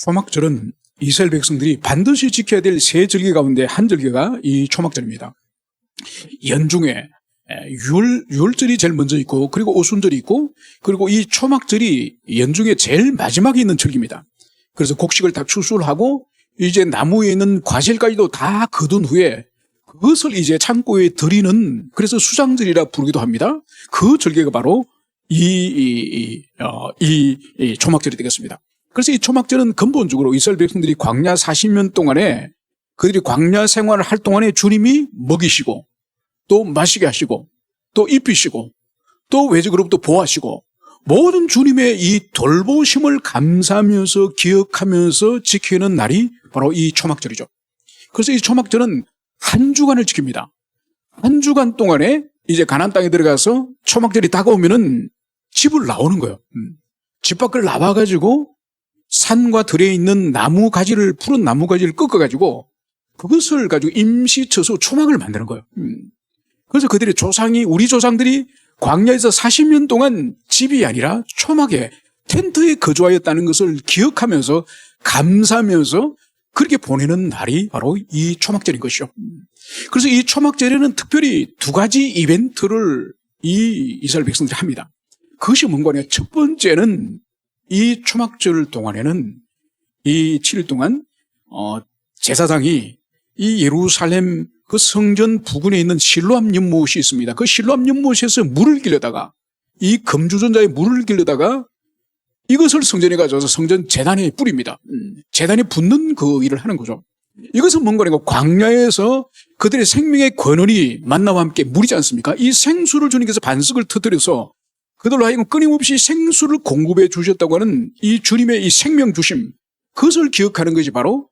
초막절은 이스라엘 백성들이 반드시 지켜야 될 세 절기 가운데 한 절기가 이 초막절입니다. 연중에 유월절이 제일 먼저 있고, 그리고 오순절이 있고, 그리고 이 초막절이 연중에 제일 마지막에 있는 절기입니다. 그래서 곡식을 다 추수하고 이제 나무에 있는 과실까지도 다 거둔 후에 그것을 이제 창고에 들이는, 그래서 수장절이라 부르기도 합니다. 그 절기가 바로 이 초막절이 되겠습니다. 그래서 이 초막절은 근본적으로 이스라엘 백성들이 광야 40년 동안에 그들이 광야 생활을 할 동안에 주님이 먹이시고 또 마시게 하시고 또 입히시고 또 외적으로부터 보호하시고 모든 주님의 이 돌보심을 감사하면서 기억하면서 지키는 날이 바로 이 초막절이죠. 그래서 이 초막절은 한 주간을 지킵니다. 한 주간 동안에 이제 가나안 땅에 들어가서 초막절이 다가오면은 집을 나오는 거예요. 집 밖을 나와가지고 산과 들에 있는 나무 가지를, 푸른 나무 가지를 꺾어가지고 그것을 가지고 임시 쳐서 초막을 만드는 거예요. 그래서 그들의 조상이, 우리 조상들이 광야에서 40년 동안 집이 아니라 초막에, 텐트에 거주하였다는 것을 기억하면서 감사하면서 그렇게 보내는 날이 바로 이 초막절인 것이죠. 그래서 이 초막절에는 특별히 두 가지 이벤트를 이 이스라엘 백성들이 합니다. 그것이 뭔가 하면 첫 번째는 이 초막절 동안에는 이 7일 동안 제사장이 이 예루살렘 그 성전 부근에 있는 실로암 연못이 있습니다. 그 실로암 연못에서 물을 길려다가, 이 금주전자에 물을 길려다가 이것을 성전에 가져와서 성전 제단에 뿌립니다. 제단에 붓는 그 일을 하는 거죠. 이것은 뭔가 하면 광야에서 그들의 생명의 권원이 만나와 함께 물이지 않습니까? 이 생수를 주님께서 반석을 터뜨려서 그들로 하여금 끊임없이 생수를 공급해 주셨다고 하는 이 주님의 이 생명 주심, 그것을 기억하는 것이 바로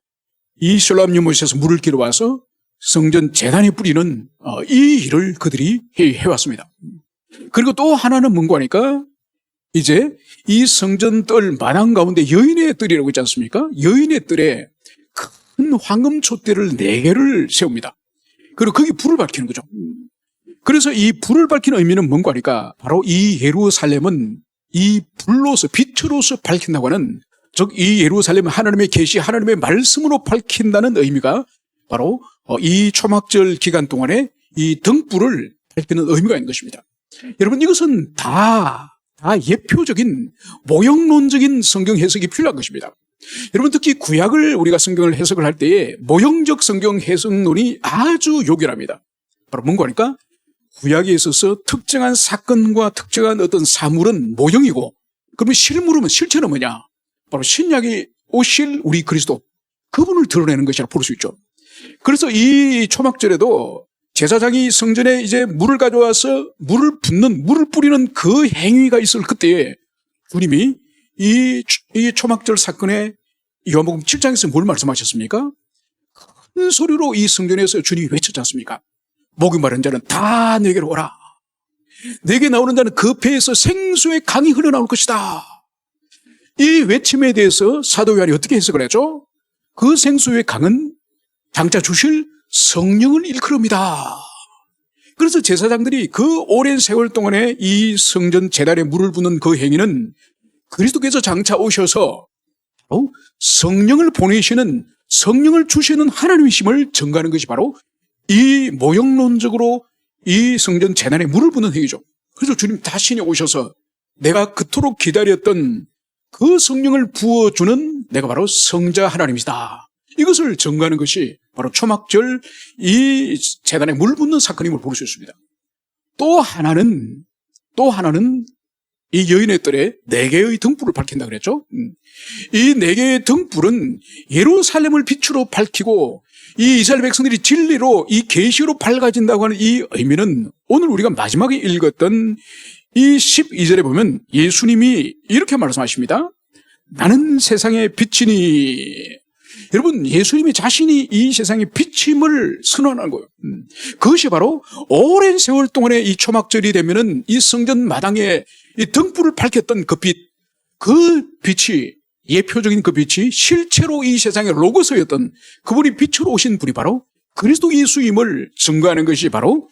이 실로암 연못에서 물을 길어와서 성전 제단에 뿌리는 이 일을 그들이 해왔습니다. 그리고 또 하나는 뭔가 하니까 이제 이 성전 뜰 마당 가운데 여인의 뜰이라고 있지 않습니까? 여인의 뜰에 큰 황금촛대를 4개를 세웁니다. 그리고 거기 불을 밝히는 거죠. 그래서 이 불을 밝히는 의미는 뭔가 하니까 바로 이 예루살렘은 이 불로서, 빛으로서 밝힌다고 하는, 즉 이 예루살렘은 하나님의 계시, 하나님의 말씀으로 밝힌다는 의미가 바로 이 초막절 기간 동안에 이 등불을 밝히는 의미가 있는 것입니다. 여러분, 이것은 다 예표적인 모형론적인 성경 해석이 필요한 것입니다. 여러분, 특히 구약을 우리가 성경을 해석을 할 때에 모형적 성경 해석론이 아주 요결합니다. 바로 뭔가 하니까 구약에 있어서 특정한 사건과 특정한 어떤 사물은 모형이고, 그러면 실물은, 실체는 뭐냐? 바로 신약에 오실 우리 그리스도, 그분을 드러내는 것이라 볼 수 있죠. 그래서 이 초막절에도 제사장이 성전에 이제 물을 가져와서 물을 붓는, 물을 뿌리는 그 행위가 있을 그때에 주님이 이 초막절 사건에 요한복음 7장에서 뭘 말씀하셨습니까? 큰 소리로 이 성전에서 주님이 외쳤지 않습니까? 목이 마른 자는 다 내게로 오라. 내게 나오는 자는 그 배에서 생수의 강이 흘러나올 것이다. 이 외침에 대해서 사도 요한이 어떻게 해석을 했죠? 그 생수의 강은 장차 주실 성령을 일컬읍니다. 그래서 제사장들이 그 오랜 세월 동안에 이 성전 제단에 물을 붓는 그 행위는 그리스도께서 장차 오셔서 성령을 보내시는, 성령을 주시는 하나님이심을 증거하는 것이 바로 이 모형론적으로 이 성전 제단에 물을 붓는 행위죠. 그래서 주님 자신이 오셔서 내가 그토록 기다렸던 그 성령을 부어주는 내가 바로 성자 하나님이다, 이것을 증거하는 것이 바로 초막절 이 제단에 물 붓는 사건임을 볼 수 있습니다. 또 하나는 이 여인의 뜰에 4개의 등불을 밝힌다 그랬죠. 이 4개의 등불은 예루살렘을 빛으로 밝히고 이 이스라엘 백성들이 진리로, 이 계시로 밝아진다고 하는 이 의미는 오늘 우리가 마지막에 읽었던 이 12절에 보면 예수님이 이렇게 말씀하십니다. 나는 세상의 빛이니. 여러분, 예수님이 자신이 이 세상의 빛임을 선언하는 거예요. 그것이 바로 오랜 세월 동안에 이 초막절이 되면은 이 성전 마당에 이 등불을 밝혔던 그 빛, 그 빛이, 예표적인 그 빛이 실체로 이 세상의 로고스였던 그분이 빛으로 오신 분이 바로 그리스도 예수임을 증거하는 것이 바로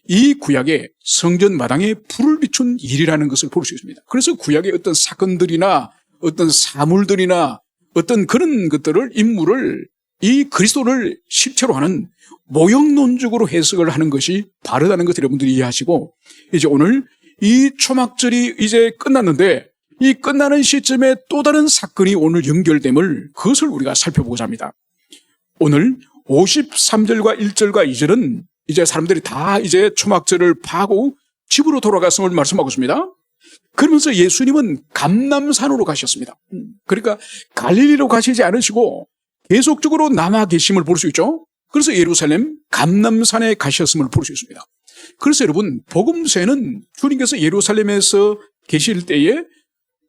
이 구약의 성전 마당에 불을 비춘 일이라는 것을 볼 수 있습니다. 그래서 구약의 어떤 사건들이나 어떤 사물들이나 어떤 그런 것들을, 인물을, 이 그리스도를 실체로 하는 모형론적으로 해석을 하는 것이 바르다는 것을 여러분들이 이해하시고, 이제 오늘 이 초막절이 이제 끝났는데 이 끝나는 시점에 또 다른 사건이 오늘 연결됨을, 그것을 우리가 살펴보고자 합니다. 오늘 53절과 1절과 2절은 이제 사람들이 다 이제 초막절을 파고 집으로 돌아갔음을 말씀하고 있습니다. 그러면서 예수님은 감람산으로 가셨습니다. 그러니까 갈릴리로 가시지 않으시고 계속적으로 남아 계심을 볼 수 있죠. 그래서 예루살렘 감람산에 가셨음을 볼 수 있습니다. 그래서 여러분, 복음서에는 주님께서 예루살렘에서 계실 때에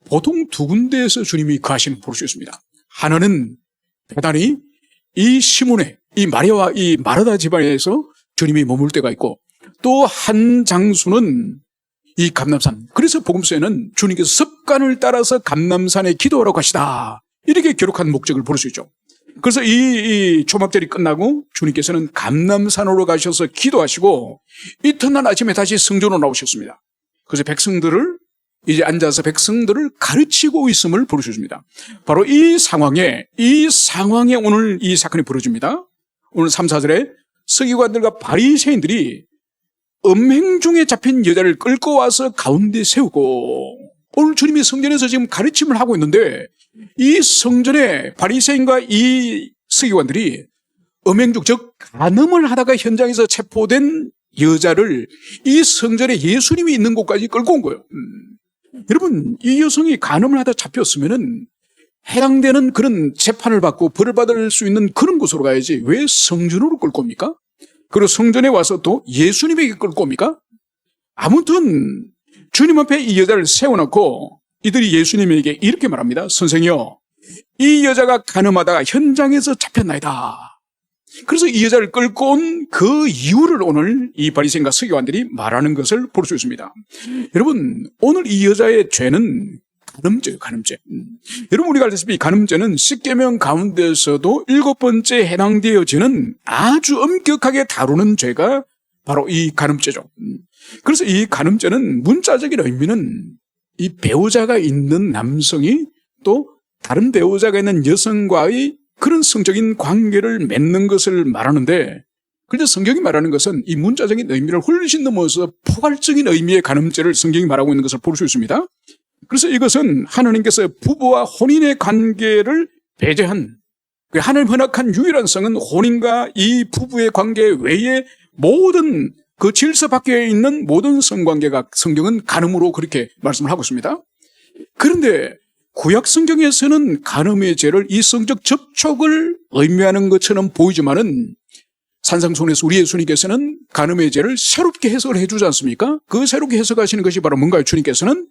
보통 두 군데에서 주님이 거하시는 걸 볼 수 있습니다. 하나는 대단히 이 시몬의, 이 마리아와 이 마르다 집안에서 주님이 머물 때가 있고, 또 한 장수는 이 감람산. 그래서 복음서에는 주님께서 습관을 따라서 감람산에 기도하러 가시다, 이렇게 기록한 목적을 볼 수 있죠. 그래서 이 초막절이 끝나고 주님께서는 감람산으로 가셔서 기도하시고 이튿날 아침에 다시 성전으로 나오셨습니다. 그래서 백성들을, 이제 앉아서 백성들을 가르치고 있음을 볼 수 있습니다. 바로 이 상황에 오늘 이 사건이 벌어집니다. 오늘 3, 4절에 서기관들과 바리새인들이 음행 중에 잡힌 여자를 끌고 와서 가운데 세우고, 오늘 주님이 성전에서 지금 가르침을 하고 있는데 이 성전에 바리새인과 이 서기관들이 음행 중, 즉 간음을 하다가 현장에서 체포된 여자를 이 성전에 예수님이 있는 곳까지 끌고 온 거예요. 여러분, 이 여성이 간음을 하다 잡혔으면은 해당되는 그런 재판을 받고 벌을 받을 수 있는 그런 곳으로 가야지 왜 성전으로 끌고 옵니까? 그리고 성전에 와서 또 예수님에게 끌고 옵니까? 아무튼 주님 앞에 이 여자를 세워놓고 이들이 예수님에게 이렇게 말합니다. 선생이요, 이 여자가 간음하다가 현장에서 잡혔나이다. 그래서 이 여자를 끌고 온 그 이유를 오늘 이 바리새인과 서기관들이 말하는 것을 볼 수 있습니다. 여러분, 오늘 이 여자의 죄는 간음죄예요, 간음죄. 여러분, 우리가 알다시피 간음죄는 십계명 가운데서도 7번째 해당되어지는 아주 엄격하게 다루는 죄가 바로 이 간음죄죠. 그래서 이 간음죄는 문자적인 의미는 이 배우자가 있는 남성이 또 다른 배우자가 있는 여성과의 그런 성적인 관계를 맺는 것을 말하는데, 그런데 성경이 말하는 것은 이 문자적인 의미를 훨씬 넘어서 포괄적인 의미의 간음죄를 성경이 말하고 있는 것을 볼 수 있습니다. 그래서 이것은 하나님께서 부부와 혼인의 관계를 배제한, 하나님 허락한 유일한 성은 혼인과 이 부부의 관계 외에 모든 그 질서 밖에 있는 모든 성관계가 성경은 간음으로 그렇게 말씀을 하고 있습니다. 그런데 구약 성경에서는 간음의 죄를 이 성적 접촉을 의미하는 것처럼 보이지만은 산상수훈에서 우리 예수님께서는 간음의 죄를 새롭게 해석을 해주지 않습니까? 그 새롭게 해석하시는 것이 바로 뭔가요? 주님께서는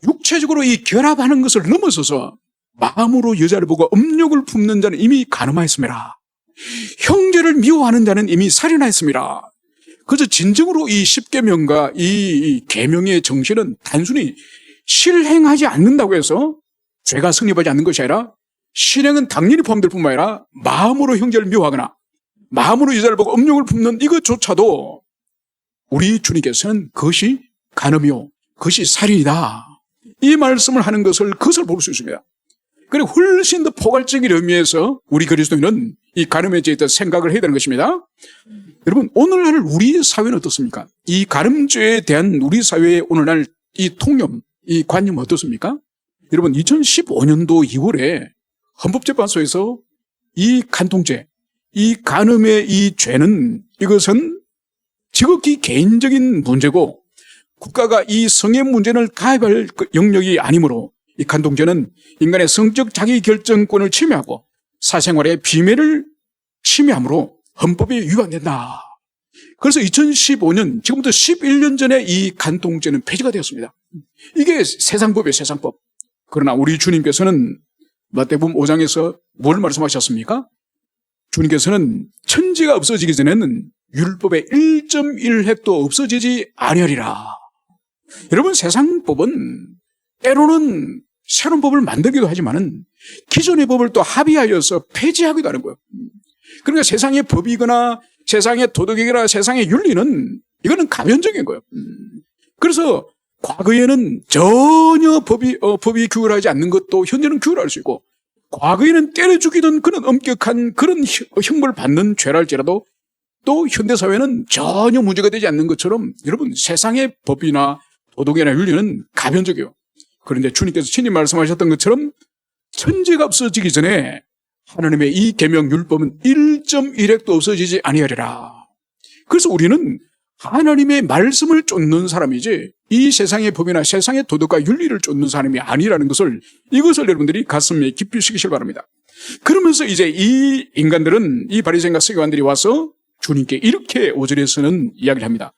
육체적으로 이 결합하는 것을 넘어서서 마음으로 여자를 보고 음욕을 품는 자는 이미 간음하였습니다. 형제를 미워하는 자는 이미 살인하였습니다. 그래서 진정으로 이 십계명과 이 계명의 정신은 단순히 실행하지 않는다고 해서 죄가 성립하지 않는 것이 아니라, 실행은 당연히 포함될 뿐만 아니라 마음으로 형제를 미워하거나 마음으로 여자를 보고 음욕을 품는 이것조차도 우리 주님께서는 그것이 간음이요, 그것이 살인이다, 이 말씀을 하는 그것을 볼 수 있습니다. 그리고 훨씬 더 포괄적인 의미에서 우리 그리스도인은 이 간음에 대해서 생각을 해야 되는 것입니다. 여러분, 오늘날 우리 사회는 어떻습니까? 이 간음죄에 대한 우리 사회의 오늘날 이 통념, 이 관념은 어떻습니까? 여러분, 2015년도 2월에 헌법재판소에서 이 간통죄, 이 간음의 이 죄는, 이것은 지극히 개인적인 문제고 국가가 이 성의 문제를 가입할 영역이 아니므로 이 간통죄는 인간의 성적 자기결정권을 침해하고 사생활의 비밀을 침해하므로 헌법에 위반된다. 그래서 2015년, 지금부터 11년 전에 이 간통죄는 폐지가 되었습니다. 이게 세상법이에요, 세상법. 그러나 우리 주님께서는 마태복음 5장에서 뭘 말씀하셨습니까? 주님께서는 천지가 없어지기 전에는 율법의 1.1획도 없어지지 아니하리라. 여러분, 세상법은 때로는 새로운 법을 만들기도 하지만은 기존의 법을 또 합의하여서 폐지하기도 하는 거예요. 그러니까 세상의 법이거나 세상의 도덕이거나 세상의 윤리는, 이거는 가변적인 거예요. 그래서 과거에는 전혀 법이 규율하지 않는 것도 현재는 규율할 수 있고, 과거에는 때려 죽이던 그런 엄격한 그런 형벌을 받는 죄랄지라도 또 현대사회는 전혀 문제가 되지 않는 것처럼 여러분 세상의 법이나 도덕이나 윤리는 가변적이에요. 그런데 주님께서 친히 말씀하셨던 것처럼 천지가 없어지기 전에 하나님의 이 계명 율법은 1.1획도 없어지지 아니하리라. 그래서 우리는 하나님의 말씀을 쫓는 사람이지 이 세상의 법이나 세상의 도덕과 윤리를 쫓는 사람이 아니라는 것을 이것을 여러분들이 가슴에 깊이 새기시길 바랍니다. 그러면서 이제 이 인간들은 이 바리새인과 서기관들이 와서 주님께 이렇게 5절에서는 이야기를 합니다.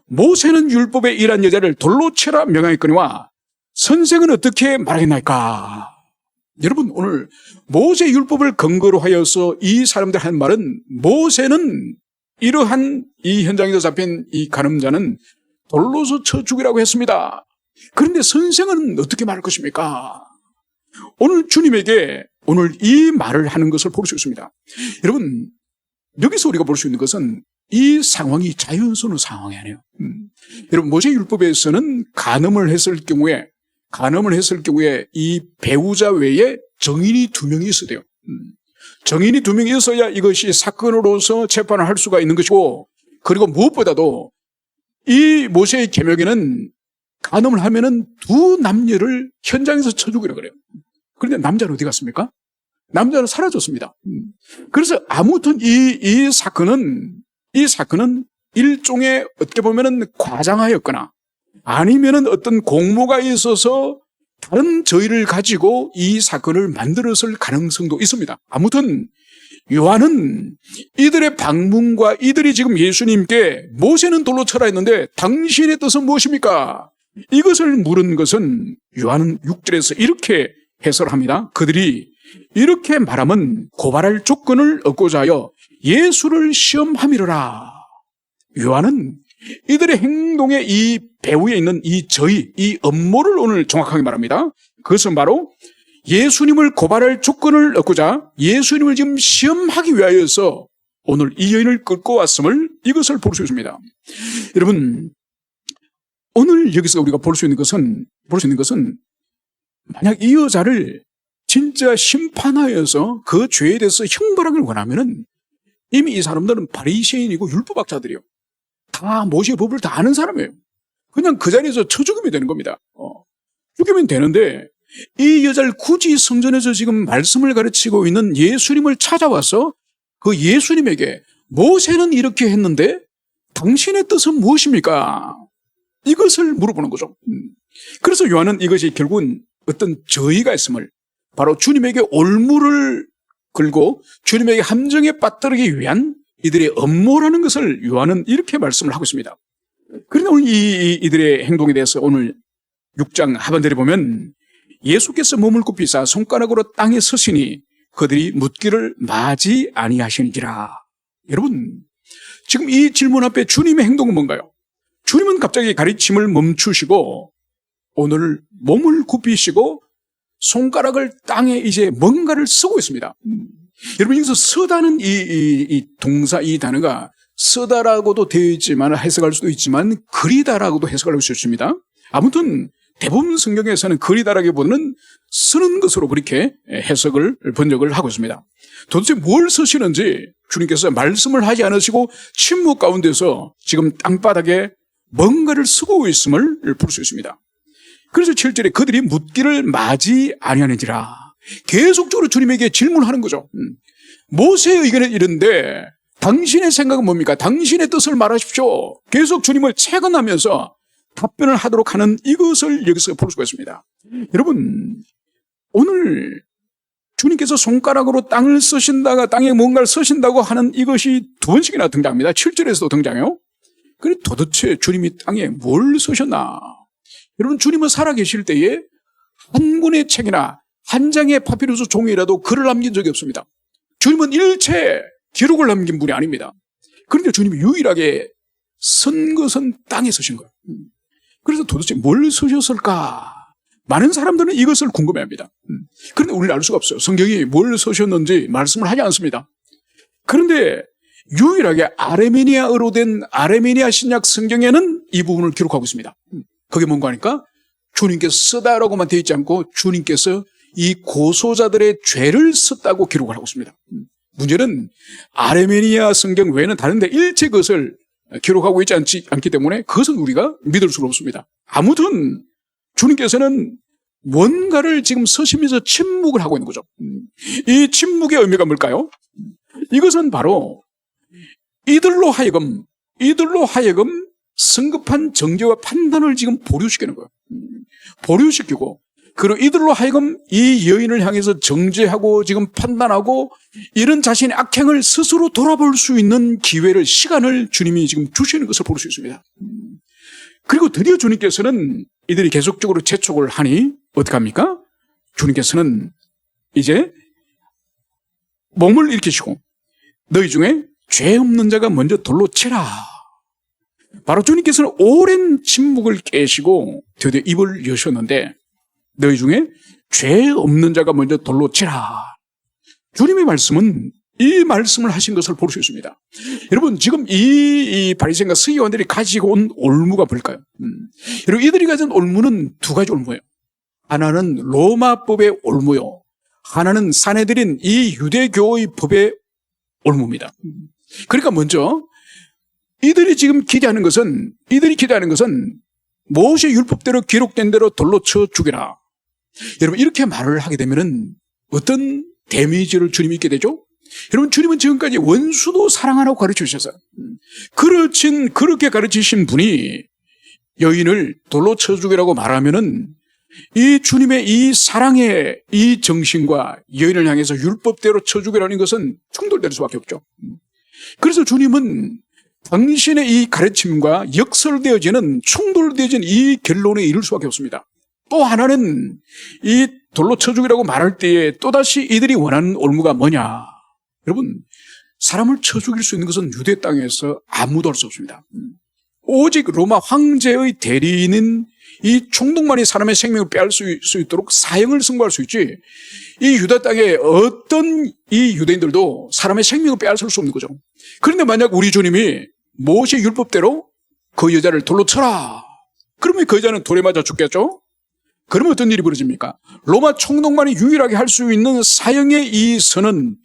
모세는 율법에 일한 여자를 돌로 쳐라 명하였거니와 선생은 어떻게 말하겠나이까. 여러분 오늘 모세 율법을 근거로 하여서 이 사람들 한 말은 모세는 이러한 이 현장에서 잡힌 이 간음자는 돌로서 쳐 죽이라고 했습니다. 그런데 선생은 어떻게 말할 것입니까? 오늘 주님에게 오늘 이 말을 하는 것을 볼 수 있습니다. 여러분 여기서 우리가 볼 수 있는 것은 이 상황이 자연스러운 상황이 아니에요. 여러분 모세 율법에서는 간음을 했을 경우에 이 배우자 외에 정인이 2명이 있어야 돼요. 정인이 2명이 있어야 이것이 사건으로서 재판을 할 수가 있는 것이고, 그리고 무엇보다도 이 모세의 계명에는 간음을 하면은 2 남녀를 현장에서 쳐 죽이라 그래요. 그런데 남자는 어디 갔습니까? 남자는 사라졌습니다. 그래서 아무튼 이 사건은 일종의 어떻게 보면은 과장하였거나 아니면은 어떤 공모가 있어서 다른 저희를 가지고 이 사건을 만들었을 가능성도 있습니다. 아무튼 요한은 이들의 방문과 이들이 지금 예수님께 모세는 돌로 쳐라 했는데 당신의 뜻은 무엇입니까? 이것을 물은 것은 요한은 6절에서 이렇게 해설합니다. 그들이 이렇게 말하면 고발할 조건을 얻고자 하여 예수를 시험함이로라. 요한은 이들의 행동의 이 배후에 있는 이 음모를 오늘 정확하게 말합니다. 그것은 바로 예수님을 고발할 조건을 얻고자 예수님을 지금 시험하기 위하여서 오늘 이 여인을 끌고 왔음을 이것을 볼 수 있습니다. 여러분 오늘 여기서 우리가 볼 수 있는 것은 만약 이 여자를 진짜 심판하여서 그 죄에 대해서 형벌하기를 원하면은 이미 이 사람들은 바리새인이고 율법학자들이요. 다 모세의 법을 다 아는 사람이에요. 그냥 그 자리에서 쳐 죽으면 되는 겁니다. 죽이면 되는데 이 여자를 굳이 성전에서 지금 말씀을 가르치고 있는 예수님을 찾아와서 그 예수님에게 모세는 이렇게 했는데 당신의 뜻은 무엇입니까? 이것을 물어보는 거죠. 그래서 요한은 이것이 결국은 어떤 저의가 있음을 바로 주님에게 올무를 걸고 주님에게 함정에 빠뜨리기 위한 이들의 음모라는 것을 요한은 이렇게 말씀을 하고 있습니다. 그런데 오늘 이들의 행동에 대해서 오늘 6장 하반절에 보면 예수께서 몸을 굽히사 손가락으로 땅에 서시니 그들이 묻기를 마지 아니하시니라. 여러분 지금 이 질문 앞에 주님의 행동은 뭔가요? 주님은 갑자기 가르침을 멈추시고 오늘 몸을 굽히시고 손가락을 땅에 이제 뭔가를 쓰고 있습니다. 여러분 여기서 서다는 이 동사 이 단어가 서다라고도 되어 있지만 해석할 수도 있지만 그리다라고도 해석할 수 있습니다. 아무튼 대부분 성경에서는 그리다라기보다는 쓰는 것으로 그렇게 해석을 번역을 하고 있습니다. 도대체 뭘 쓰시는지 주님께서 말씀을 하지 않으시고 침묵 가운데서 지금 땅바닥에 뭔가를 쓰고 있음을 볼 수 있습니다. 그래서 7절에 그들이 묻기를 마지 아니하는지라. 계속적으로 주님에게 질문하는 거죠. 모세의 의견은 이런데 당신의 생각은 뭡니까? 당신의 뜻을 말하십시오. 계속 주님을 채권하면서 답변을 하도록 하는 이것을 여기서 볼 수가 있습니다. 여러분 오늘 주님께서 손가락으로 땅을 쓰신다가 땅에 뭔가를 쓰신다고 하는 이것이 2번씩이나 등장합니다. 7절에서도 등장해요. 그런데 도대체 주님이 땅에 뭘 쓰셨나? 여러분 주님은 살아계실 때에 한 권의 책이나 한 장의 파피루스 종이라도 글을 남긴 적이 없습니다. 주님은 일체 기록을 남긴 분이 아닙니다. 그런데 주님이 유일하게 쓴 것은 땅에 쓰신 거예요. 그래서 도대체 뭘 쓰셨을까? 많은 사람들은 이것을 궁금해합니다. 그런데 우리는 알 수가 없어요. 성경이 뭘 쓰셨는지 말씀을 하지 않습니다. 그런데 유일하게 아르메니아어로 된 아르메니아 신약 성경에는 이 부분을 기록하고 있습니다. 그게 뭔가 하니까 주님께서 쓰다라고만 되어 있지 않고 주님께서 이 고소자들의 죄를 썼다고 기록을 하고 있습니다. 문제는 아르메니아 성경 외에는 다른데 일체 그것을 기록하고 있지 않기 때문에 그것은 우리가 믿을 수가 없습니다. 아무튼 주님께서는 뭔가를 지금 서시면서 침묵을 하고 있는 거죠. 이 침묵의 의미가 뭘까요? 이것은 바로 이들로 하여금 성급한 정죄와 판단을 지금 보류시키는 거예요. 보류시키고, 그리고 이들로 하여금 이 여인을 향해서 정죄하고 지금 판단하고 이런 자신의 악행을 스스로 돌아볼 수 있는 기회를, 시간을 주님이 지금 주시는 것을 볼 수 있습니다. 그리고 드디어 주님께서는 이들이 계속적으로 재촉을 하니 어떻게 합니까? 주님께서는 이제 몸을 일으키시고 너희 중에 죄 없는 자가 먼저 돌로 치라. 바로 주님께서는 오랜 침묵을 깨시고 드디어 입을 여셨는데 너희 중에 죄 없는 자가 먼저 돌로 치라. 주님의 말씀은 이 말씀을 하신 것을 볼 수 있습니다. 여러분, 지금 이 바리새인과 서기관들이 가지고 온 올무가 뭘까요? 여러분, 이들이 가진 올무는 두 가지 올무예요. 하나는 로마법의 올무요, 하나는 사내들인 이 유대교의 법의 올무입니다. 그러니까 먼저 이들이 기대하는 것은 모세 율법대로 기록된 대로 돌로 쳐 죽여라. 여러분, 이렇게 말을 하게 되면은 어떤 데미지를 주님이 있게 되죠? 여러분, 주님은 지금까지 원수도 사랑하라고 가르치셨어요. 그렇게 가르치신 분이 여인을 돌로 쳐 죽이라고 말하면은 이 주님의 이 사랑의 이 정신과 여인을 향해서 율법대로 쳐 죽이라는 것은 충돌될 수밖에 없죠. 그래서 주님은 당신의 이 가르침과 역설되어지는 충돌되어진 이 결론에 이를 수밖에 없습니다. 또 하나는 이 돌로 쳐 죽이라고 말할 때에 또다시 이들이 원하는 올무가 뭐냐? 여러분, 사람을 쳐 죽일 수 있는 것은 유대 땅에서 아무도 할 수 없습니다. 오직 로마 황제의 대리인은 이 총독만이 사람의 생명을 빼앗을 수 있도록 사형을 선고할 수 있지, 이 유다 땅에 어떤 이 유대인들도 사람의 생명을 빼앗을 수 없는 거죠. 그런데 만약 우리 주님이 모세 율법대로 그 여자를 돌로 쳐라, 그러면 그 여자는 돌에 맞아 죽겠죠? 그러면 어떤 일이 벌어집니까? 로마 총독만이 유일하게 할 수 있는 사형의 이 선은,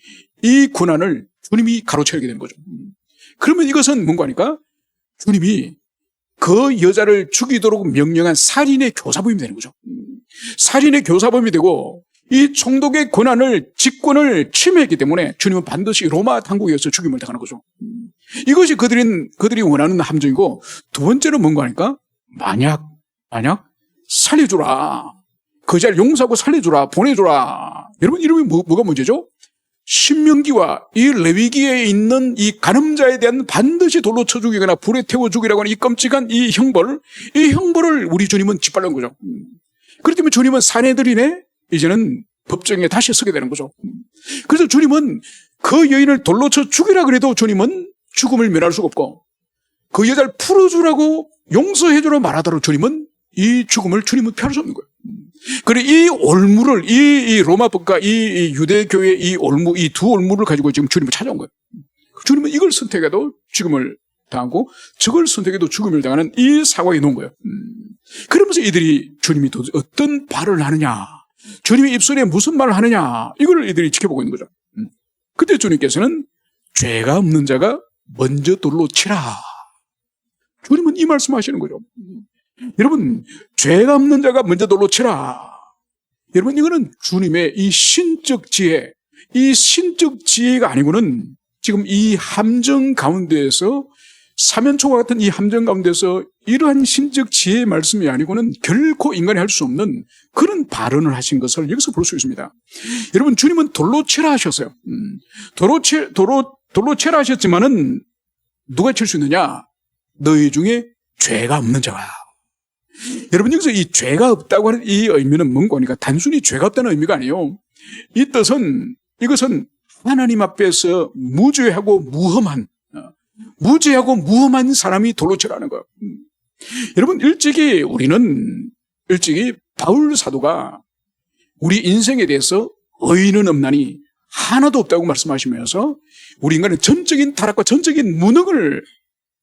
이 권한을 주님이 가로채게 되는 거죠. 그러면 이것은 뭔가 하니까 주님이 그 여자를 죽이도록 명령한 살인의 교사범이 되는 거죠. 살인의 교사범이 되고 이 총독의 권한을, 직권을 침해했기 때문에 주님은 반드시 로마 당국에서 죽임을 당하는 거죠. 이것이 그들이 원하는 함정이고, 두 번째는 뭔가 하니까 만약 살려주라, 그 자를 용서하고 살려주라, 보내주라. 여러분, 이름이 뭐가 문제죠? 신명기와 이 레위기에 있는 이 간음자에 대한 반드시 돌로 쳐 죽이거나 불에 태워 죽이라고 하는 이 끔찍한 이 형벌을 우리 주님은 짓밟는 거죠. 그렇기 때문에 주님은 사내들이네, 이제는 법정에 다시 서게 되는 거죠. 그래서 주님은 그 여인을 돌로 쳐 죽이라 그래도 주님은 죽음을 면할 수가 없고, 그 여자를 풀어주라고 용서해주라고 말하더라도 주님은 이 죽음을 주님은 피할 수 없는 거예요. 그래, 이 올무를, 이 로마법과 이 유대교의 이 올무, 이 두 올무를 가지고 지금 주님을 찾아온 거예요. 주님은 이걸 선택해도 죽음을 당하고 저걸 선택해도 죽음을 당하는 이 상황에 놓은 거예요. 그러면서 이들이 주님이 도대체 어떤 발언을 하느냐, 주님의 입술에 무슨 말을 하느냐, 이걸 이들이 지켜보고 있는 거죠. 그때 주님께서는 죄가 없는 자가 먼저 돌로 치라. 주님은 이 말씀하시는 거죠. 여러분, 죄가 없는 자가 먼저 돌로 치라. 여러분, 이거는 주님의 이 신적 지혜가 아니고는 지금 이 함정 가운데에서, 사면초와 같은 이 함정 가운데서 이러한 신적 지혜의 말씀이 아니고는 결코 인간이 할 수 없는 그런 발언을 하신 것을 여기서 볼 수 있습니다. 여러분, 주님은 돌로 치라 하셨어요. 돌로 치라 하셨지만은 누가 칠 수 있느냐? 너희 중에 죄가 없는 자가. 여러분, 여기서 이 죄가 없다고 하는 이 의미는 뭔가 하니까 단순히 죄가 없다는 의미가 아니에요. 이 뜻은, 이것은 하나님 앞에서 무죄하고 무험한 사람이 돌로 치라는 거예요. 여러분, 일찍이 바울 사도가 우리 인생에 대해서 의인은 없나니 하나도 없다고 말씀하시면서 우리 인간의 전적인 타락과 전적인 무능을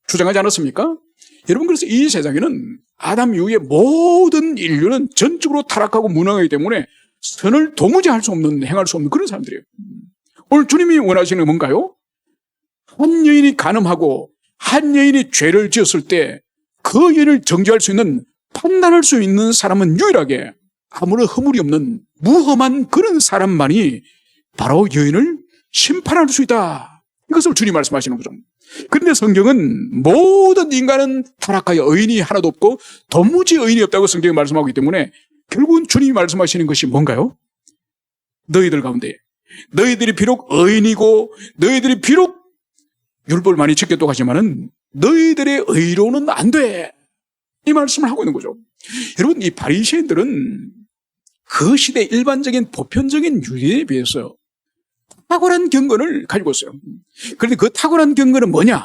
주장하지 않았습니까? 여러분, 그래서 이 세상에는 아담 이후에 모든 인류는 전적으로 타락하고 무능하기 때문에 선을 도무지 할 수 없는, 행할 수 없는 그런 사람들이에요. 오늘 주님이 원하시는 건 뭔가요? 한 여인이 간음하고 한 여인이 죄를 지었을 때 그 여인을 정죄할 수 있는, 판단할 수 있는 사람은 유일하게 아무런 허물이 없는 무험한 그런 사람만이 바로 여인을 심판할 수 있다. 이것을 주님 말씀하시는 거죠. 그런데 성경은 모든 인간은 타락하여 의인이 하나도 없고 도무지 의인이 없다고 성경이 말씀하고 있기 때문에 결국은 주님이 말씀하시는 것이 뭔가요? 너희들 가운데 너희들이 비록 의인이고 너희들이 비록 율법을 많이 지켰다고 하지만은 너희들의 의로는 안 돼. 이 말씀을 하고 있는 거죠. 여러분, 이 바리새인들은 그 시대 일반적인 보편적인 유대에 비해서 탁월한 경건을 가지고 있어요. 그런데 그 탁월한 경건은 뭐냐?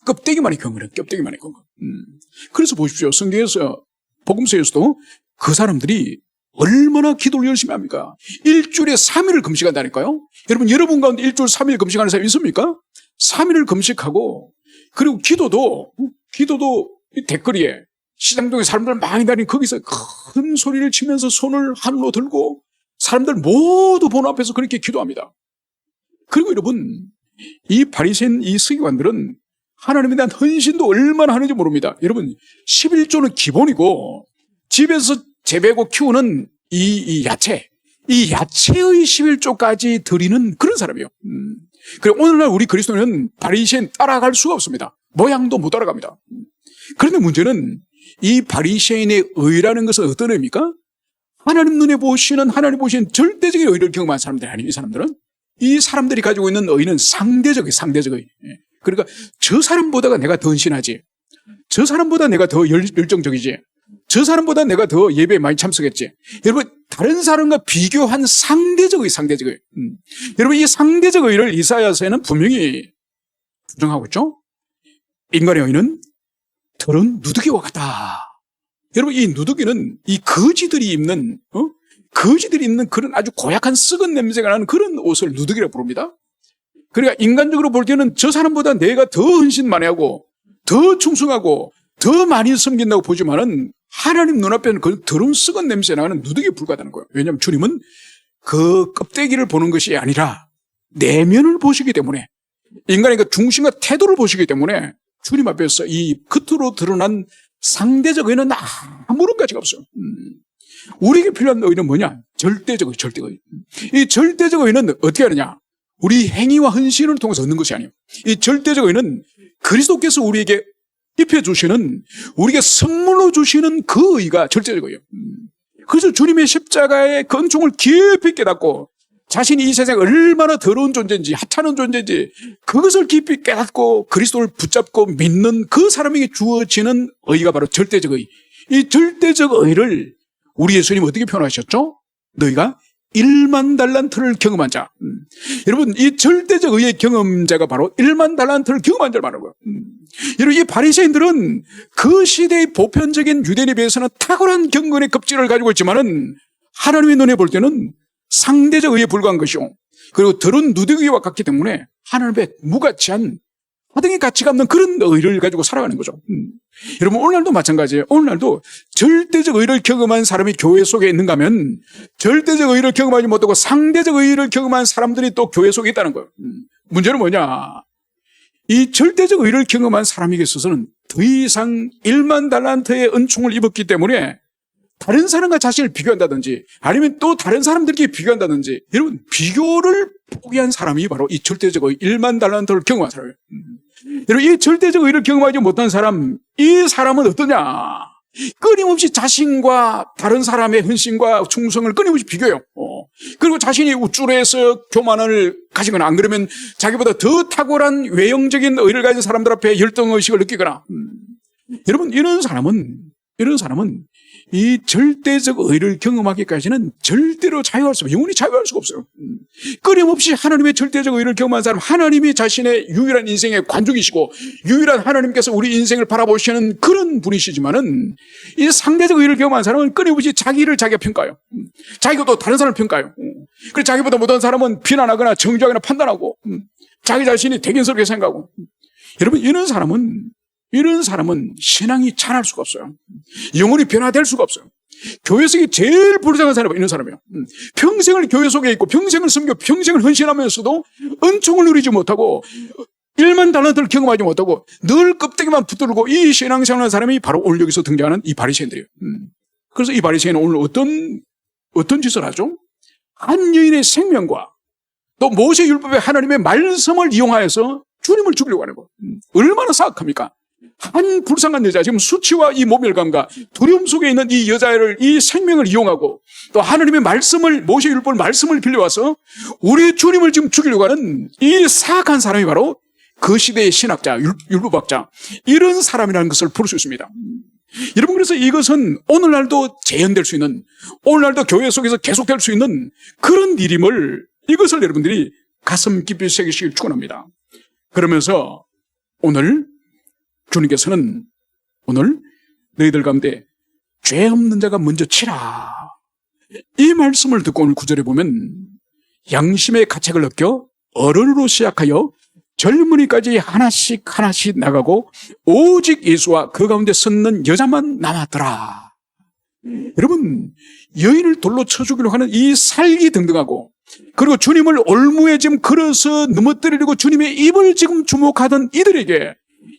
껍데기만의 경건은 껍데기만의 경건. 그래서 보십시오. 성경에서 복음서에서도 그 사람들이 얼마나 기도를 열심히 합니까? 일주일에 3일을 금식한다니까요. 여러분 가운데 일주일 3일 금식하는 사람이 있습니까? 3일을 금식하고, 그리고 기도도 댓글에 시장동에 사람들 많이 다니는 거기서 큰 소리를 치면서 손을 하늘로 들고 사람들 모두 보는 앞에서 그렇게 기도합니다. 그리고 여러분, 이 바리새인 이 서기관들은 하나님에 대한 헌신도 얼마나 하는지 모릅니다. 여러분, 11조는 기본이고 집에서 재배고 키우는 이 야채의 11조까지 드리는 그런 사람이에요. 그리고 오늘날 우리 그리스도인은 바리새인 따라갈 수가 없습니다. 모양도 못 따라갑니다. 그런데 문제는 이 바리새인의 의라는 것은 어떤 의미입니까? 하나님 눈에 보시는, 하나님 보시는 절대적인 의를 경험한 사람들이 아니에요. 이 사람들은. 이 사람들이 가지고 있는 의는 상대적 의. 그러니까 저 사람보다가 내가 더 헌신하지, 저 사람보다 내가 더 열정적이지, 저 사람보다 내가 더 예배에 많이 참석했지. 여러분, 다른 사람과 비교한 상대적 의. 여러분, 이 상대적 의를 이사야서에는 분명히 부정하고 있죠. 인간의 의는 더러운 누더기와 같다. 여러분, 이 누더기는 이 거지들이 입는 그런 아주 고약한 썩은 냄새가 나는 그런 옷을 누더기라고 부릅니다. 그러니까 인간적으로 볼 때는 저 사람보다 내가 더 헌신 많이 하고 더 충성하고 더 많이 섬긴다고 보지만은 하나님 눈앞에는 그 더러운 썩은 냄새 나는 누더기에 불과하다는 거예요. 왜냐하면 주님은 그 껍데기를 보는 것이 아니라 내면을 보시기 때문에, 인간의 그 중심과 태도를 보시기 때문에 주님 앞에서 이 겉으로 드러난 상대적 의는 아무런 가치가 없어요. 우리에게 필요한 의는 뭐냐? 절대적 의. 이 절대적 의는 어떻게 하느냐? 우리 행위와 헌신을 통해서 얻는 것이 아니에요. 이 절대적 의는 그리스도께서 우리에게 입혀주시는, 우리에게 선물로 주시는 그 의가 절대적 의예요. 그래서 주님의 십자가의 그 은총을 깊이 깨닫고 자신이 이 세상에 얼마나 더러운 존재인지, 하찮은 존재인지 그것을 깊이 깨닫고 그리스도를 붙잡고 믿는 그 사람에게 주어지는 의가 바로 절대적 의. 이 절대적 의를 우리 예수님 어떻게 표현하셨죠? 너희가 1만 달란트를 경험한 자. 여러분, 이 절대적 의의 경험자가 바로 1만 달란트를 경험한 자를 말하는 거예요. 여러분, 이 바리새인들은 그 시대의 보편적인 유대인에 비해서는 탁월한 경건의 급질을 가지고 있지만은 하나님의 눈에 볼 때는 상대적 의에 불과한 것이요, 그리고 더러운 누더기와 같기 때문에 하나님의 무가치한 하등의 가치가 없는 그런 의를 가지고 살아가는 거죠. 여러분, 오늘날도 마찬가지예요. 오늘날도 절대적 의를 경험한 사람이 교회 속에 있는가 하면 절대적 의를 경험하지 못하고 상대적 의를 경험한 사람들이 또 교회 속에 있다는 거예요. 문제는 뭐냐? 이 절대적 의를 경험한 사람에게 있어서는 더 이상 1만 달란트의 은총을 입었기 때문에 다른 사람과 자신을 비교한다든지 아니면 또 다른 사람들끼리 비교한다든지, 여러분, 비교를 포기한 사람이 바로 이 절대적 의 1만 달란트를 경험한 사람이에요. 여러분, 이 절대적 의를 경험하지 못한 사람, 이 사람은 어떠냐? 끊임없이 자신과 다른 사람의 헌신과 충성을 끊임없이 비교해요. 그리고 자신이 우쭐해서 교만을 가지거나, 안 그러면 자기보다 더 탁월한 외형적인 의를 가진 사람들 앞에 열등의식을 느끼거나. 여러분, 이런 사람은 이 절대적 의를 경험하기까지는 절대로 자유할 수 없어요. 영원히 자유할 수가 없어요. 끊임없이 하나님의 절대적 의를 경험한 사람, 하나님이 자신의 유일한 인생의 관중이시고 유일한 하나님께서 우리 인생을 바라보시는 그런 분이시지만은, 이 상대적 의를 경험한 사람은 끊임없이 자기를 자기가 평가해요. 자기가 또 다른 사람을 평가해요. 그래서 자기보다 못한 사람은 비난하거나 정죄하거나 판단하고 자기 자신이 대견스럽게 생각하고. 여러분, 이런 사람은 신앙이 자랄 수가 없어요. 영혼이 변화될 수가 없어요. 교회 속에 제일 불쌍한 사람이 이런 사람이에요. 평생을 교회 속에 있고 평생을 섬겨 평생을 헌신하면서도 은총을 누리지 못하고 1만 달란트를 경험하지 못하고 늘 껍데기만 붙들고 이 신앙생활하는 사람이 바로 오늘 여기서 등장하는 이 바리새인들이에요. 그래서 이 바리새인은 오늘 어떤 짓을 하죠? 한 여인의 생명과 또 모세 율법의 하나님의 말씀을 이용하여서 주님을 죽이려고 하는 거예요. 얼마나 사악합니까? 한 불쌍한 여자, 지금 수치와 이 모멸감과 두려움 속에 있는 이 여자를, 이 생명을 이용하고 또 하나님의 말씀을, 모세 율법 말씀을 빌려와서 우리 주님을 지금 죽이려고 하는 이 사악한 사람이 바로 그 시대의 신학자, 율법학자, 이런 사람이라는 것을 볼 수 있습니다. 여러분, 그래서 이것은 오늘날도 재현될 수 있는, 오늘날도 교회 속에서 계속될 수 있는 그런 일임을, 이것을 여러분들이 가슴 깊이 새기시길 축원합니다. 그러면서 오늘 주님께서는 오늘 너희들 가운데 죄 없는 자가 먼저 치라, 이 말씀을 듣고 오늘 9절에 보면 양심의 가책을 느껴 어른으로 시작하여 젊은이까지 하나씩 나가고 오직 예수와 그 가운데 섰는 여자만 남았더라. 여러분, 여인을 돌로 쳐 죽이려고 하는 이 살기등등하고 그리고 주님을 올무에 지금 걸어서 넘어뜨리려고 주님의 입을 지금 주목하던 이들에게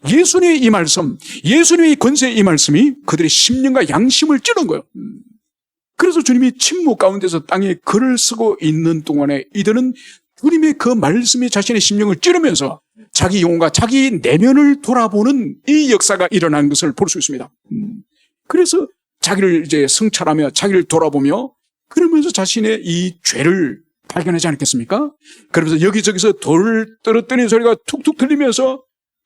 예수님의 이 말씀, 예수님의 권세의 이 말씀이 그들의 심령과 양심을 찌른 거예요. 그래서 주님이 침묵 가운데서 땅에 글을 쓰고 있는 동안에 이들은 주님의 그 말씀이 자신의 심령을 찌르면서 자기 영혼과 자기 내면을 돌아보는 이 역사가 일어나는 것을 볼 수 있습니다. 그래서 자기를 이제 성찰하며 자기를 돌아보며 그러면서 자신의 이 죄를 발견하지 않겠습니까? 그러면서 여기저기서 돌을 떨어뜨리는 소리가 툭툭 들리면서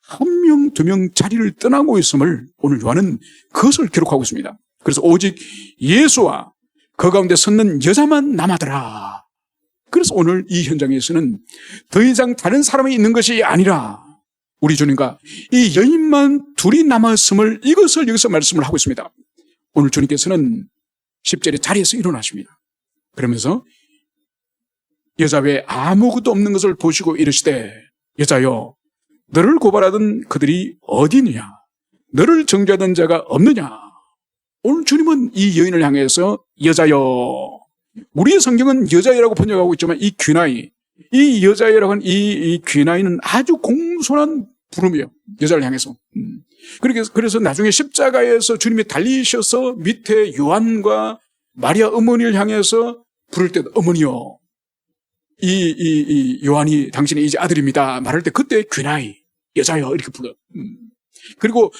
한 명, 두 명 자리를 떠나고 있음을 오늘 요한은 그것을 기록하고 있습니다. 그래서 오직 예수와 그 가운데 섰는 여자만 남아더라. 그래서 오늘 이 현장에서는 더 이상 다른 사람이 있는 것이 아니라 우리 주님과 이 여인만 둘이 남았음을, 이것을 여기서 말씀을 하고 있습니다. 오늘 주님께서는 10절에 자리에서 일어나십니다. 그러면서 여자 외에 아무것도 없는 것을 보시고 이르시되 여자여, 너를 고발하던 그들이 어디 있느냐? 너를 정죄하던 자가 없느냐? 오늘 주님은 이 여인을 향해서 여자여, 우리의 성경은 여자애라고 번역하고 있지만 이 귀나이, 이 여자애라고 하는 이 귀나이는 아주 공손한 부름이에요. 여자를 향해서. 그래서 나중에 십자가에서 주님이 달리셔서 밑에 요한과 마리아 어머니를 향해서 부를 때 어머니요, 이 요한이 당신의 이제 아들입니다 말할 때 그때 귀나이, 여자여 이렇게 불러요. 그리고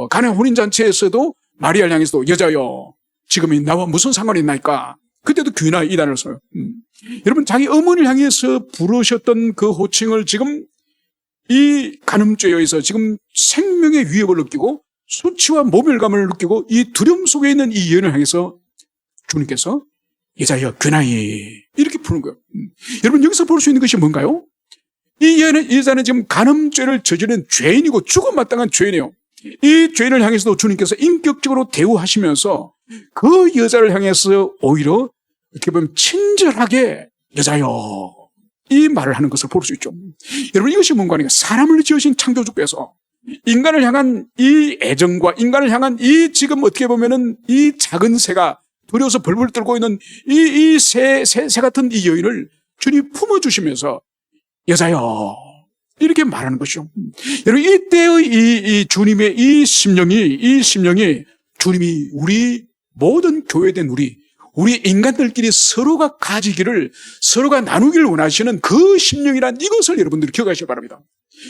가나 혼인잔치에서도 마리아를 향해서도 여자여, 지금이 나와 무슨 상관이 있나이까? 그때도 귀나이 이 단어를 써요. 여러분, 자기 어머니를 향해서 부르셨던 그 호칭을 지금 이 간음죄에 의해서 지금 생명의 위협을 느끼고 수치와 모멸감을 느끼고 이 두려움 속에 있는 이 여인을 향해서 주님께서 여자여 귀나이 이렇게 부르는 거예요. 여러분, 여기서 볼 수 있는 것이 뭔가요? 이 여자는 지금 간음죄를 저지른 죄인이고 죽음마땅한 죄인이에요. 이 죄인을 향해서도 주님께서 인격적으로 대우하시면서 그 여자를 향해서 오히려 이렇게 보면 친절하게 여자여 이 말을 하는 것을 볼 수 있죠. 여러분, 이것이 뭔가 하니까 사람을 지으신 창조주께서 인간을 향한 이 애정과 인간을 향한 이 지금 어떻게 보면은 이 작은 새가 두려워서 벌벌 떨고 있는 이 새 같은 이 여인을 주님이 품어주시면서 여자여 이렇게 말하는 것이죠. 여러분, 이때의 이 주님의 이 심령이 주님이 우리 모든 교회된 우리 인간들끼리 서로가 가지기를, 서로가 나누기를 원하시는 그 심령이란 이것을 여러분들이 기억하시기 바랍니다.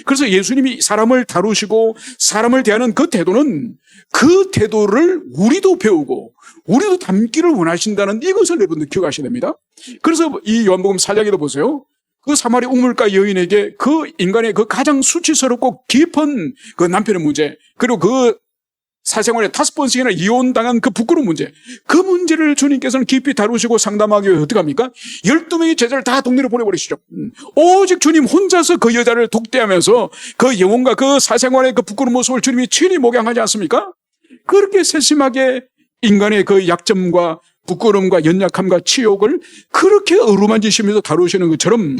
그래서 예수님이 사람을 다루시고 사람을 대하는 그 태도는 그 태도를 우리도 배우고 우리도 담기를 원하신다는 이것을 여러분들 기억하셔야 됩니다. 그래서 이 요한복음 4장에도 보세요. 그 사마리 우물가 여인에게 그 인간의 그 가장 수치스럽고 깊은 그 남편의 문제, 그리고 그 사생활에 5번씩이나 이혼당한 그 부끄러운 문제, 그 문제를 주님께서는 깊이 다루시고 상담하기 위해 어떻게 합니까? 12명의 제자를 다 동네로 보내버리시죠. 오직 주님 혼자서 그 여자를 독대하면서 그 영혼과 그 사생활의 그 부끄러운 모습을 주님이 친히 목양하지 않습니까? 그렇게 세심하게 인간의 그 약점과 부끄러움과 연약함과 치욕을 그렇게 어루만지시면서 다루시는 것처럼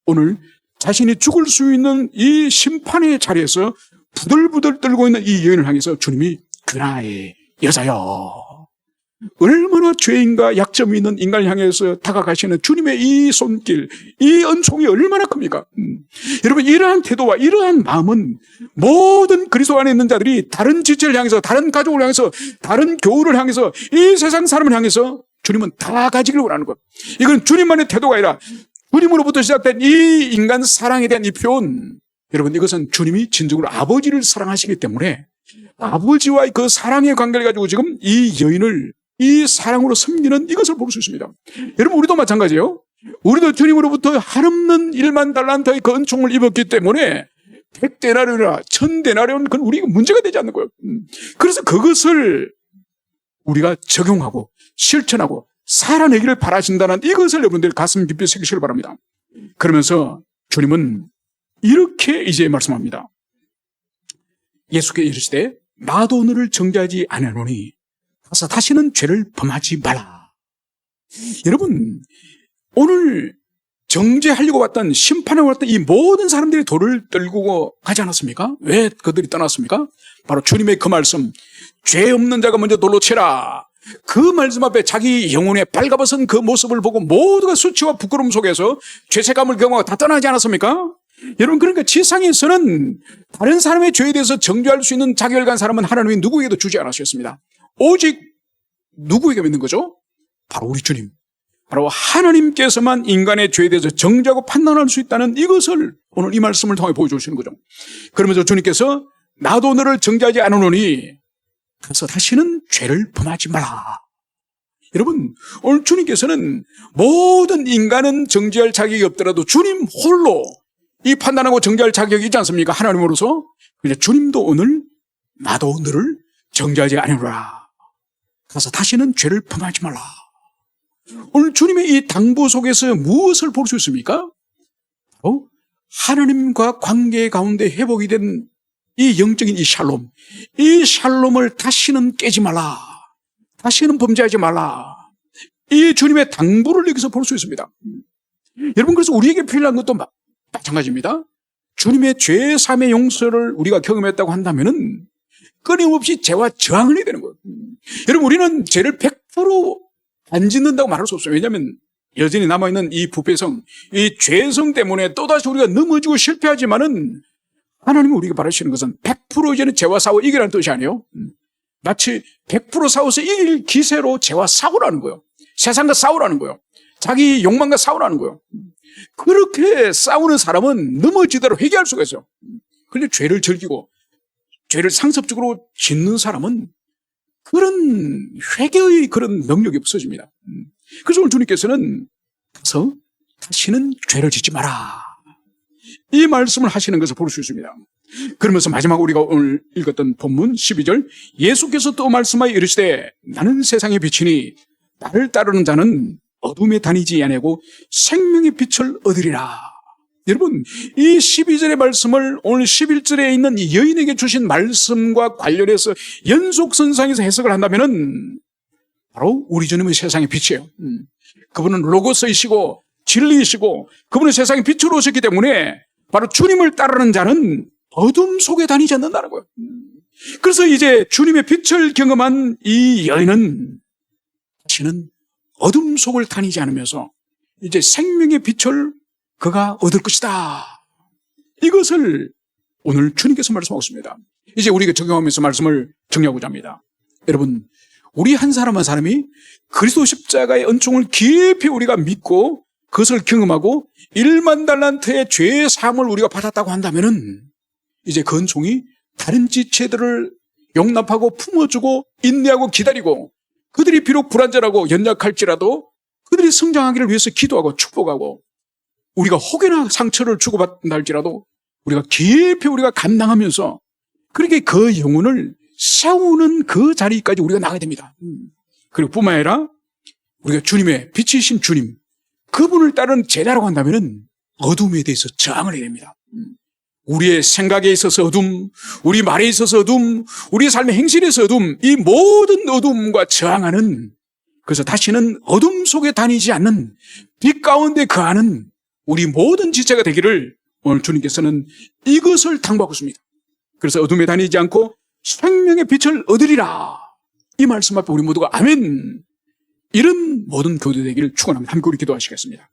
오늘 자신이 죽을 수 있는 이 심판의 자리에서 부들부들 떨고 있는 이 여인을 향해서 주님이 귀나이 여자여 얼마나 죄인과 약점이 있는 인간을 향해서 다가가시는 주님의 이 손길, 이 은총이 얼마나 큽니까? 여러분, 이러한 태도와 이러한 마음은 모든 그리스도 안에 있는 자들이 다른 지체를 향해서, 다른 가족을 향해서, 다른 교우를 향해서, 이 세상 사람을 향해서 주님은 다 가지기를 원하는 것. 이건 주님만의 태도가 아니라 주님으로부터 시작된 이 인간 사랑에 대한 이 표현, 여러분, 이것은 주님이 진정으로 아버지를 사랑하시기 때문에 아버지와의 그 사랑의 관계를 가지고 지금 이 여인을 이 사랑으로 섬기는 이것을 볼 수 있습니다. 여러분, 우리도 마찬가지예요. 우리도 주님으로부터 한없는 1만 달란트의 그 은총을 입었기 때문에 100데나리온이나 1000데나리온 그건 우리가 문제가 되지 않는 거예요. 그래서 그것을 우리가 적용하고 실천하고 살아내기를 바라신다는 이것을 여러분들 가슴 깊이 새기시길 바랍니다. 그러면서 주님은 이렇게 이제 말씀합니다. 예수께 이르시되 나도 너를 정죄하지 아니하노니 가서 다시는 죄를 범하지 말라. 여러분, 오늘 정죄하려고 왔던, 심판하고 왔던 이 모든 사람들이 돌을 떨구고 가지 않았습니까? 왜 그들이 떠났습니까? 바로 주님의 그 말씀, 죄 없는 자가 먼저 돌로 치라. 그 말씀 앞에 자기 영혼에 발가벗은 그 모습을 보고 모두가 수치와 부끄러움 속에서 죄책감을 경험하고 다 떠나지 않았습니까? 여러분, 그러니까 지상에서는 다른 사람의 죄에 대해서 정죄할 수 있는 자격을 간 사람은 하나님이 누구에게도 주지 않으셨습니다. 오직 누구에게 믿는 거죠? 바로 우리 주님. 바로 하나님께서만 인간의 죄에 대해서 정죄하고 판단할 수 있다는 이것을 오늘 이 말씀을 통해 보여주시는 거죠. 그러면서 주님께서 나도 너를 정죄하지 않으노니 가서 다시는 죄를 범하지 마라. 여러분, 오늘 주님께서는 모든 인간은 정죄할 자격이 없더라도 주님 홀로 이 판단하고 정죄할 자격이 있지 않습니까? 하나님으로서. 그래서 주님도 오늘 나도 너를 정죄하지 않으노라. 가서 다시는 죄를 범하지 말라. 오늘 주님의 이 당부 속에서 무엇을 볼 수 있습니까? 하나님과 관계 가운데 회복이 된 이 영적인 이 샬롬, 이 샬롬을 다시는 깨지 말라. 다시는 범죄하지 말라. 이 주님의 당부를 여기서 볼 수 있습니다. 여러분, 그래서 우리에게 필요한 것도 마찬가지입니다. 주님의 죄 사함의 용서를 우리가 경험했다고 한다면은 끊임없이 죄와 저항을 해야 되는 거예요. 여러분, 우리는 죄를 100% 안 짓는다고 말할 수 없어요. 왜냐하면 여전히 남아있는 이 부패성, 이 죄성 때문에 또다시 우리가 넘어지고 실패하지만은 하나님이 우리가 바라시는 것은 100% 이제는 죄와 싸워 이기라는 뜻이 아니에요. 마치 100% 싸워서 이길 기세로 죄와 싸우라는 거예요. 세상과 싸우라는 거예요. 자기 욕망과 싸우라는 거예요. 그렇게 싸우는 사람은 넘어지더라도 회개할 수가 있어요. 그런데 죄를 즐기고 죄를 상습적으로 짓는 사람은 그런 회개의 그런 능력이 없어집니다. 그래서 오늘 주님께서는 가서 다시는 죄를 짓지 마라. 이 말씀을 하시는 것을 볼 수 있습니다. 그러면서 마지막 우리가 오늘 읽었던 본문 12절, 예수께서 또 말씀하여 이르시되 나는 세상의 빛이니 나를 따르는 자는 어둠에 다니지 아니하고 생명의 빛을 얻으리라. 여러분, 이 12절의 말씀을 오늘 11절에 있는 이 여인에게 주신 말씀과 관련해서 연속선상에서 해석을 한다면은 바로 우리 주님은 세상의 빛이에요. 그분은 로고스이시고 진리이시고 그분은 세상의 빛으로 오셨기 때문에 바로 주님을 따르는 자는 어둠 속에 다니지 않는다는 거예요. 그래서 이제 주님의 빛을 경험한 이 여인은 다시는 어둠 속을 다니지 않으면서 이제 생명의 빛을 그가 얻을 것이다. 이것을 오늘 주님께서 말씀하고 있습니다. 이제 우리가 적용하면서 말씀을 정리하고자 합니다. 여러분, 우리 한 사람 한 사람이 그리스도 십자가의 은총을 깊이 우리가 믿고 그것을 경험하고 1만 달란트의 죄의 사함을 우리가 받았다고 한다면은 이제 그 은총이 다른 지체들을 용납하고 품어주고 인내하고 기다리고 그들이 비록 불완전하고 연약할지라도 그들이 성장하기를 위해서 기도하고 축복하고 우리가 혹여나 상처를 주고받는다 할지라도 우리가 깊이 우리가 감당하면서 그렇게 그 영혼을 세우는 그 자리까지 우리가 나가야 됩니다. 그리고 뿐만 아니라 우리가 주님의 빛이신 주님, 그분을 따른 제자라고 한다면은 어둠에 대해서 저항을 해야 됩니다. 우리의 생각에 있어서 어둠, 우리 말에 있어서 어둠, 우리 삶의 행실에서 어둠, 이 모든 어둠과 저항하는, 그래서 다시는 어둠 속에 다니지 않는 빛 가운데 거하는 우리 모든 지체가 되기를 오늘 주님께서는 이것을 당부하고 있습니다. 그래서 어둠에 다니지 않고 생명의 빛을 얻으리라. 이 말씀 앞에 우리 모두가 아멘, 이런 모든 교대 되기를 축원합니다. 함께 우리 기도하시겠습니다.